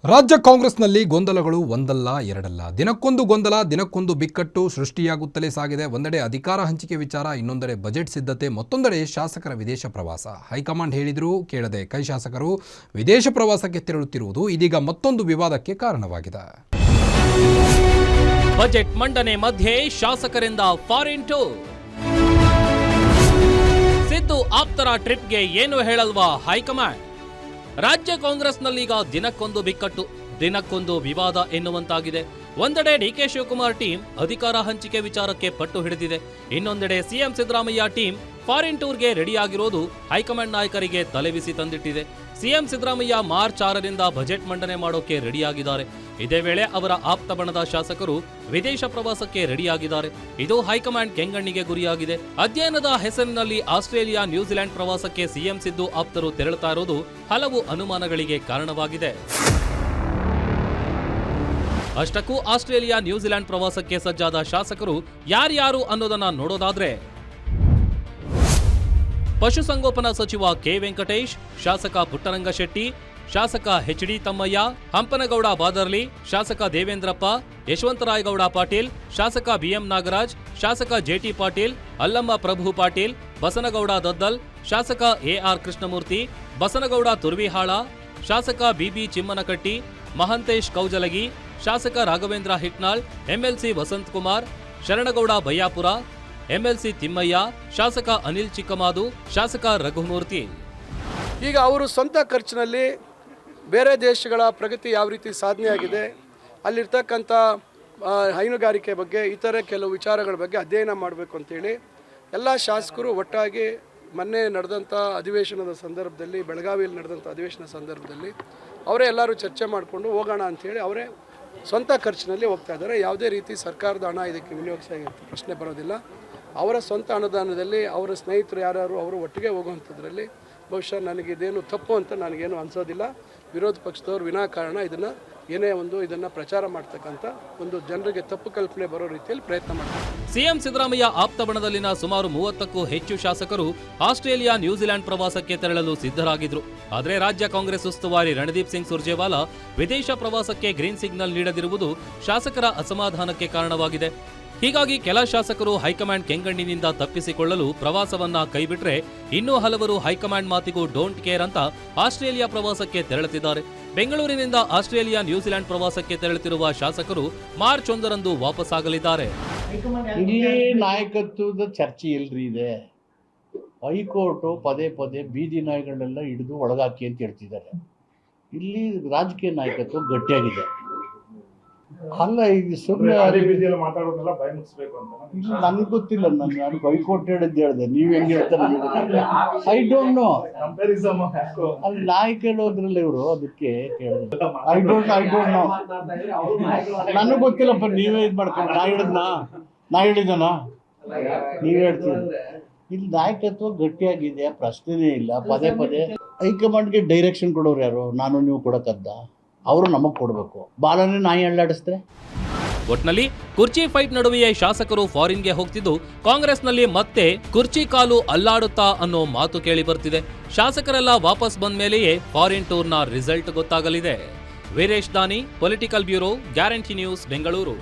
ರಾಜ್ಯ ಕಾಂಗ್ರೆಸ್ನಲ್ಲಿ ಗೊಂದಲಗಳು ಒಂದಲ್ಲ ಎರಡಲ್ಲ. ದಿನಕ್ಕೊಂದು ಗೊಂದಲ, ದಿನಕ್ಕೊಂದು ಬಿಕ್ಕಟ್ಟು ಸೃಷ್ಟಿಯಾಗುತ್ತಲೇ ಸಾಗಿದೆ. ಒಂದೆಡೆ ಅಧಿಕಾರ ಹಂಚಿಕೆ ವಿಚಾರ, ಇನ್ನೊಂದೆಡೆ ಬಜೆಟ್ ಸಿದ್ಧತೆ, ಮತ್ತೊಂದೆಡೆ ಶಾಸಕರ ವಿದೇಶ ಪ್ರವಾಸ. ಹೈಕಮಾಂಡ್ ಹೇಳಿದರೂ ಕೇಳದೆ ಕೈ ಶಾಸಕರು ವಿದೇಶ ಪ್ರವಾಸಕ್ಕೆ ತೆರಳುತ್ತಿರುವುದು ಇದೀಗ ಮತ್ತೊಂದು ವಿವಾದಕ್ಕೆ ಕಾರಣವಾಗಿದೆ. ಬಜೆಟ್ ಮಂಡನೆ ಮಧ್ಯೆ ಶಾಸಕರಿಂದ ಫಾರಿನ್ ಟೂರ್. ಸಿದ್ದು ಆಪ್ತರ ಟ್ರಿಪ್ಗೆ ಏನು ಹೇಳಲ್ವಾ ಹೈಕಮಾಂಡ್? ರಾಜ್ಯ ಕಾಂಗ್ರೆಸ್ನಲ್ಲೀಗ ದಿನಕ್ಕೊಂದು ಬಿಕ್ಕಟ್ಟು, ದಿನಕ್ಕೊಂದು ವಿವಾದ ಎನ್ನುವಂತಾಗಿದೆ. ಒಂದೆಡೆ ಡಿಕೆ ಶಿವಕುಮಾರ್ ಟೀಮ್ ಅಧಿಕಾರ ಹಂಚಿಕೆ ವಿಚಾರಕ್ಕೆ ಪಟ್ಟು ಹಿಡಿದಿದೆ. ಇನ್ನೊಂದೆಡೆ ಸಿಎಂ ಸಿದ್ದರಾಮಯ್ಯ ಟೀಮ್ ಫಾರಿನ್ ಟೂರ್ಗೆ ರೆಡಿಯಾಗಿರೋದು ಹೈಕಮಾಂಡ್ ನಾಯಕರಿಗೆ ತಲೆಬಿಸಿ ತಂದಿಟ್ಟಿದೆ. ಸಿಎಂ ಸಿದ್ದರಾಮಯ್ಯ ಮಾರ್ಚ್ 6ರಿಂದ ಬಜೆಟ್ ಮಂಡನೆ ಮಾಡೋಕೆ ರೆಡಿಯಾಗಿದ್ದಾರೆ. ಇದೇ ವೇಳೆ ಅವರ ಆಪ್ತ ಬಣದ ಶಾಸಕರು ವಿದೇಶ ಪ್ರವಾಸಕ್ಕೆ ರೆಡಿಯಾಗಿದ್ದಾರೆ. ಇದು ಹೈಕಮಾಂಡ್ ಕೆಂಗಣ್ಣಿಗೆ ಗುರಿಯಾಗಿದೆ. ಅಧ್ಯಯನದ ಹೆಸರಿನಲ್ಲಿ ಆಸ್ಟ್ರೇಲಿಯಾ, ನ್ಯೂಜಿಲೆಂಡ್ ಪ್ರವಾಸಕ್ಕೆ ಸಿಎಂ ಸಿದ್ದು ಆಪ್ತರು ತೆರಳುತ್ತಾ ಇರೋದು ಹಲವು ಅನುಮಾನಗಳಿಗೆ ಕಾರಣವಾಗಿದೆ. ಅಷ್ಟಕ್ಕೂ ಆಸ್ಟ್ರೇಲಿಯಾ, ನ್ಯೂಜಿಲೆಂಡ್ ಪ್ರವಾಸಕ್ಕೆ ಸಜ್ಜಾದ ಶಾಸಕರು ಯಾರ್ಯಾರು ಅನ್ನೋದನ್ನ ನೋಡೋದಾದ್ರೆ, ಪಶುಸಂಗೋಪನಾ ಸಚಿವ ಕೆ ವೆಂಕಟೇಶ್, ಶಾಸಕ ಪುಟ್ಟರಂಗಶೆಟ್ಟಿ, ಶಾಸಕ ಎಚ್.ಡಿ. ತಮ್ಮಯ್ಯ, ಹಂಪನಗೌಡ ಬಾದರ್ಲಿ, ಶಾಸಕ ದೇವೇಂದ್ರಪ್ಪ, ಯಶವಂತರಾಯಗೌಡ ಪಾಟೀಲ್, ಶಾಸಕ ಬಿಎಂ ನಾಗರಾಜ್, ಶಾಸಕ ಜೆಟಿ ಪಾಟೀಲ್, ಅಲ್ಲಮ್ಮ ಪ್ರಭು ಪಾಟೀಲ್, ಬಸನಗೌಡ ದದ್ದಲ್, ಶಾಸಕ ಎಆರ್ ಕೃಷ್ಣಮೂರ್ತಿ, ಬಸನಗೌಡ ತುರ್ವಿಹಾಳ, ಶಾಸಕ ಬಿಬಿ ಚಿಮ್ಮನಕಟ್ಟಿ, ಮಹಂತೇಶ್ ಕೌಜಲಗಿ, ಶಾಸಕ ರಾಘವೇಂದ್ರ ಹಿಟ್ನಾಳ್, ಎಂಎಲ್ಸಿ ವಸಂತ್ ಕುಮಾರ್, ಶರಣಗೌಡ ಬಯ್ಯಾಪುರ, ಎಂಎಲ್ಸಿ ತಿಮ್ಮಯ್ಯ, ಶಾಸಕ ಅನಿಲ್ ಚಿಕ್ಕಮಾದು, ಶಾಸಕ ರಘುಮೂರ್ತಿ. ಈಗ ಅವರು ಸ್ವಂತ ಖರ್ಚಿನಲ್ಲಿ ಬೇರೆ ದೇಶಗಳ ಪ್ರಗತಿ ಯಾವ ರೀತಿ ಸಾಧನೆ ಆಗಿದೆ, ಅಲ್ಲಿರ್ತಕ್ಕಂಥ ಹೈನುಗಾರಿಕೆ ಬಗ್ಗೆ, ಇತರೆ ಕೆಲವು ವಿಚಾರಗಳ ಬಗ್ಗೆ ಅಧ್ಯಯನ ಮಾಡಬೇಕು ಅಂತೇಳಿ ಎಲ್ಲ ಶಾಸಕರು ಒಟ್ಟಾಗಿ ಮೊನ್ನೆ ನಡೆದಂಥ ಅಧಿವೇಶನದ ಸಂದರ್ಭದಲ್ಲಿ, ಬೆಳಗಾವಿಯಲ್ಲಿ ನಡೆದಂಥ ಅಧಿವೇಶನ ಸಂದರ್ಭದಲ್ಲಿ ಅವರೇ ಎಲ್ಲರೂ ಚರ್ಚೆ ಮಾಡಿಕೊಂಡು ಹೋಗೋಣ ಅಂಥೇಳಿ ಅವರೇ ಸ್ವಂತ ಖರ್ಚಿನಲ್ಲಿ ಹೋಗ್ತಾ ಇದ್ದಾರೆ. ಯಾವುದೇ ರೀತಿ ಸರ್ಕಾರದ ಹಣ ಇದಕ್ಕೆ ವಿನಿಯೋಗಿಸೋ ಪ್ರಶ್ನೆ ಬರೋದಿಲ್ಲ. ಅವರ ಸ್ವಂತ ಅನುದಾನದಲ್ಲಿ ಅವರ ಸ್ನೇಹಿತರು ಯಾರ್ಯಾರು ಅವರು ಒಟ್ಟಿಗೆ ಹೋಗುವಂಥದ್ರಲ್ಲಿ ಬಹುಶಃ ನನಗಿದೇನು ತಪ್ಪು ಅಂತ ನನಗೇನು ಅನಿಸೋದಿಲ್ಲ. ವಿರೋಧ ಪಕ್ಷದವರು ವಿನಾಕಾರಣ ಇದನ್ನು ಪ್ರಚಾರ ಮಾಡ್ತಕ್ಕಂಥ ಒಂದು ಜನರಿಗೆ ತಪ್ಪು ಕಲ್ಪನೆ ಬರೋ ರೀತಿಯಲ್ಲಿ ಪ್ರಯತ್ನ ಮಾಡ್ತಾರೆ. ಸಿಎಂ ಸಿದ್ದರಾಮಯ್ಯ ಆಪ್ತ ಬಣದಲ್ಲಿನ ಸುಮಾರು 30ಕ್ಕೂ ಹೆಚ್ಚು ಶಾಸಕರು ಆಸ್ಟ್ರೇಲಿಯಾ, ನ್ಯೂಜಿಲೆಂಡ್ ಪ್ರವಾಸಕ್ಕೆ ತೆರಳಲು ಸಿದ್ಧರಾಗಿದ್ರು. ಆದರೆ ರಾಜ್ಯ ಕಾಂಗ್ರೆಸ್ ಉಸ್ತುವಾರಿ ರಣದೀಪ್ ಸಿಂಗ್ ಸುರ್ಜೇವಾಲಾ ವಿದೇಶ ಪ್ರವಾಸಕ್ಕೆ ಗ್ರೀನ್ ಸಿಗ್ನಲ್ ನೀಡದಿರುವುದು ಶಾಸಕರ ಅಸಮಾಧಾನಕ್ಕೆ ಕಾರಣವಾಗಿದೆ. ಹೀಗಾಗಿ ಕೆಲ ಶಾಸಕರು ಹೈಕಮಾಂಡ್ ಕೆಂಗಣ್ಣಿನಿಂದ ತಪ್ಪಿಸಿಕೊಳ್ಳಲು ಪ್ರವಾಸವನ್ನ ಕೈಬಿಟ್ರೆ, ಇನ್ನೂ ಹಲವರು ಹೈಕಮಾಂಡ್ ಮಾತಿಗೂ ಡೋಂಟ್ ಕೇರ್ ಅಂತ ಆಸ್ಟ್ರೇಲಿಯಾ ಪ್ರವಾಸಕ್ಕೆ ತೆರಳುತ್ತಿದ್ದಾರೆ. ಬೆಂಗಳೂರಿನಿಂದ ಆಸ್ಟ್ರೇಲಿಯಾ, ನ್ಯೂಜಿಲೆಂಡ್ ಪ್ರವಾಸಕ್ಕೆ ತೆರಳುತ್ತಿರುವ ಶಾಸಕರು ಮಾರ್ಚ್ 1ರಂದು ವಾಪಸ್ಸಾಗಲಿದ್ದಾರೆ. ಇಲ್ಲಿ ನಾಯಕತ್ವದ ಚರ್ಚೆ ಎಲ್ರಿ ಇದೆ. ಹೈಕೋರ್ಟು ಪದೇ ಪದೇ ಬೀದಿ ನಾಯಿಗಳನ್ನೆಲ್ಲ ಹಿಡಿದು ಒಳಗಾಕಿ ಅಂತ ಹೇಳ್ತಿದ್ದಾರೆ. ಇಲ್ಲಿ ರಾಜಕೀಯ ನಾಯಕತ್ವ ಗಟ್ಟಿಯಾಗಿದೆ. ಅಲ್ಲ, ಈಗ ಸುಮ್ಮನೆ ನನಗೆ ಗೊತ್ತಿಲ್ಲ. ನನಗೆ ಹೈಕೋರ್ಟ್ ಹೇಳಿದ್ದೆ, ನೀವು ಹೆಂಗೆ ಹೇಳ್ತಾರೆ ಐ ಡೋಂಟ್ ನೋ. ಅಲ್ಲಿ ನಾಯಕ ಹೇಳೋದ್ರಲ್ಲಿ ಇವರು ಅದಕ್ಕೆ ಕೇಳಿದ್ರು. ಐ ಡೋಂಟ್ ನೋ, ನನಗೆ ಗೊತ್ತಿಲ್ಲಪ್ಪ. ನೀವೇ ಇದು ಮಾಡ್ಕೊಂಡು ನಾ ಹೇಳಿದನ ನೀವು ಹೇಳ್ತೀರಿ. ಇಲ್ಲಿ ನಾಯಕತ್ವ ಗಟ್ಟಿಯಾಗಿದೆ, ಪ್ರಶ್ನೆನೇ ಇಲ್ಲ. ಪದೇ ಪದೇ ಹೈಕಮಾಂಡ್ಗೆ ಡೈರೆಕ್ಷನ್ ಕೊಡೋರು ಯಾರು? ನಾನು ನೀವು ಕೊಡಕ್ಕದ್ದ? ಅವರು ನಮಗೆ ಕೊಡಬೇಕು. ಬಾಲನೇ ನಾಯಿ ಅಳ್ಳಾಡಿಸ್ತಾರೆ. ಒಟ್ನಲ್ಲಿ ಕುರ್ಚಿ ಫೈಟ್ ನಡುವೆಯೇ ಶಾಸಕರು ಫಾರಿನ್ಗೆ ಹೋಗ್ತಿದ್ದು, ಕಾಂಗ್ರೆಸ್ನಲ್ಲಿ ಮತ್ತೆ ಕುರ್ಚಿ ಕಾಲು ಅಲ್ಲಾಡುತ್ತಾ ಅನ್ನೋ ಮಾತು ಕೇಳಿ ಬರ್ತಿದೆ. ಶಾಸಕರೆಲ್ಲ ವಾಪಸ್ ಬಂದ ಮೇಲೆಯೇ ಫಾರಿನ್ ಟೂರ್ನ ರಿಸಲ್ಟ್ ಗೊತ್ತಾಗಲಿದೆ. ವೀರೇಶ್ ದಾನಿ, political bureau, guarantee news, Bengaluru.